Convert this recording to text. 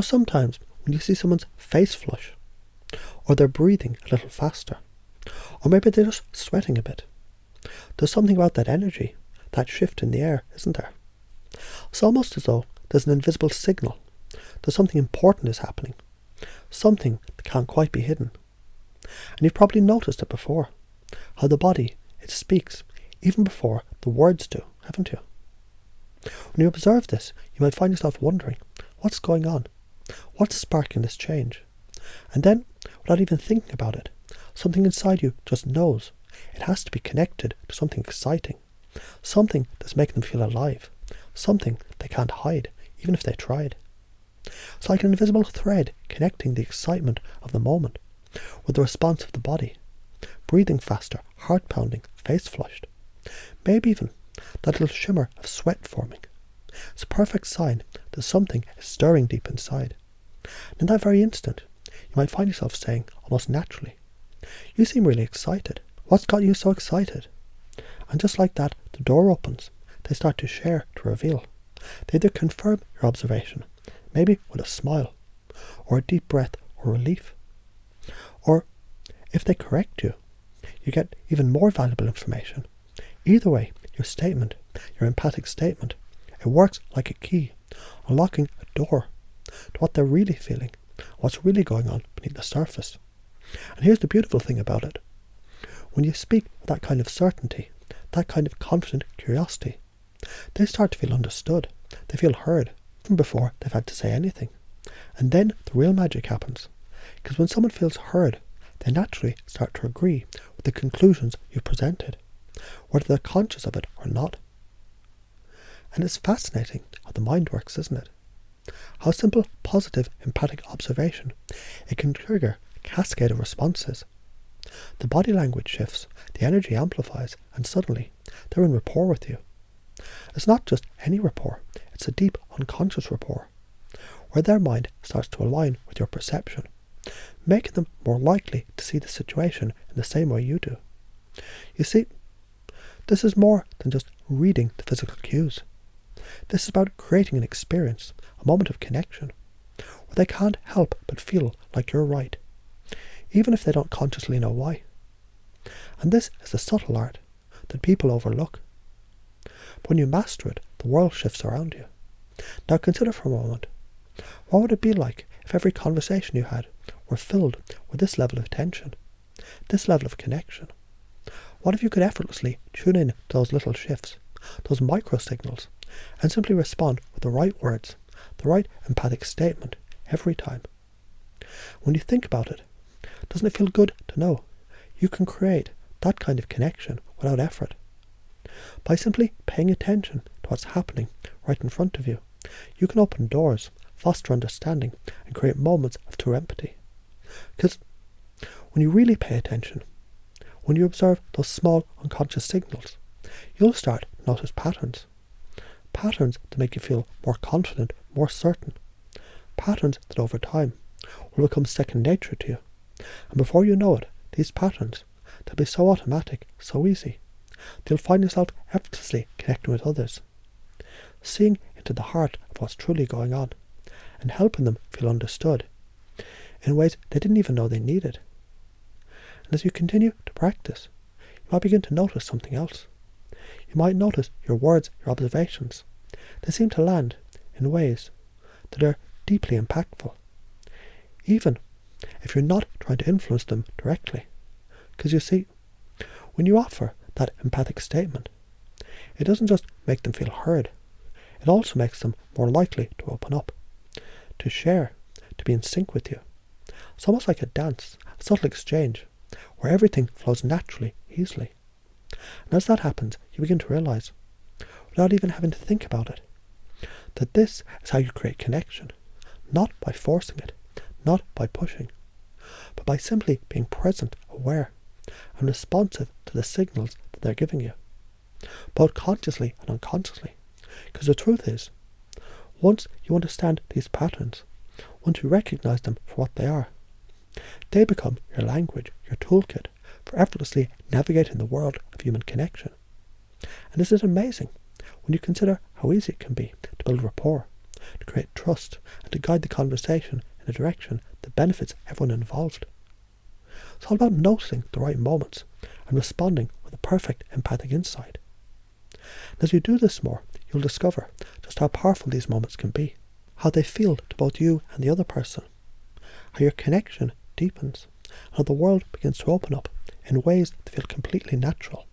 Sometimes when you see someone's face flush, or they're breathing a little faster, or maybe they're just sweating a bit, there's something about that energy, that shift in the air, isn't there? It's almost as though there's an invisible signal. There's something important is happening. Something that can't quite be hidden. And you've probably noticed it before. How the body, it speaks, even before the words do, haven't you? When you observe this, you might find yourself wondering, what's going on? What's sparking this change? And then, without even thinking about it, something inside you just knows it has to be connected to something exciting. Something that's making them feel alive. Something they can't hide, even if they tried. It's like an invisible thread connecting the excitement of the moment with the response of the body. Breathing faster, heart pounding, face flushed. Maybe even that little shimmer of sweat forming. It's a perfect sign that something is stirring deep inside. And in that very instant, you might find yourself saying, almost naturally, "You seem really excited. What's got you so excited?" And just like that, the door opens. They start to share, to reveal. They either confirm your observation, maybe with a smile, or a deep breath, or relief. Or, if they correct you, you get even more valuable information. Either way, your statement, your empathic statement, it works like a key, unlocking a door to what they're really feeling, what's really going on beneath the surface. And here's the beautiful thing about it. When you speak with that kind of certainty, that kind of confident curiosity, they start to feel understood. They feel heard, even before they've had to say anything. And then the real magic happens. Because when someone feels heard, they naturally start to agree with the conclusions you've presented, whether they're conscious of it or not. And it's fascinating how the mind works, isn't it? How simple, positive, empathic observation, it can trigger a cascade of responses. The body language shifts, the energy amplifies, and suddenly they're in rapport with you. It's not just any rapport, it's a deep unconscious rapport, where their mind starts to align with your perception, making them more likely to see the situation in the same way you do. You see, this is more than just reading the physical cues. This is about creating an experience, a moment of connection, where they can't help but feel like you're right, even if they don't consciously know why. And this is a subtle art that people overlook. But when you master it, the world shifts around you. Now consider for a moment, what would it be like if every conversation you had were filled with this level of attention, this level of connection? What if you could effortlessly tune in to those little shifts, those micro signals, and simply respond with the right words, the right empathic statement every time? When you think about it, doesn't it feel good to know you can create that kind of connection without effort? By simply paying attention to what's happening right in front of you, you can open doors, foster understanding, and create moments of true empathy. Because when you really pay attention, when you observe those small unconscious signals, you'll start to notice patterns. Patterns that make you feel more confident, more certain. Patterns that over time will become second nature to you. And before you know it, these patterns, they'll be so automatic, so easy. You'll find yourself effortlessly connecting with others, seeing into the heart of what's truly going on, and helping them feel understood in ways they didn't even know they needed. And as you continue to practice, you might begin to notice something else. You might notice your words, your observations. They seem to land in ways that are deeply impactful, even if you're not trying to influence them directly. Because you see, when you offer that empathic statement, it doesn't just make them feel heard, it also makes them more likely to open up, to share, to be in sync with you. It's almost like a dance, a subtle exchange, where everything flows naturally, easily. And as that happens, you begin to realize, without even having to think about it, that this is how you create connection, not by forcing it, not by pushing, but by simply being present, aware, and responsive to the signals that they're giving you, both consciously and unconsciously. Because the truth is, once you understand these patterns, once you recognize them for what they are, they become your language, your toolkit for effortlessly navigating the world of human connection. And isn't it amazing when you consider how easy it can be to build rapport, to create trust, and to guide the conversation in a direction that benefits everyone involved. It's all about noticing the right moments and responding with a perfect empathic insight. And as you do this more, you'll discover just how powerful these moments can be, how they feel to both you and the other person, how your connection deepens, and how the world begins to open up in ways that feel completely natural.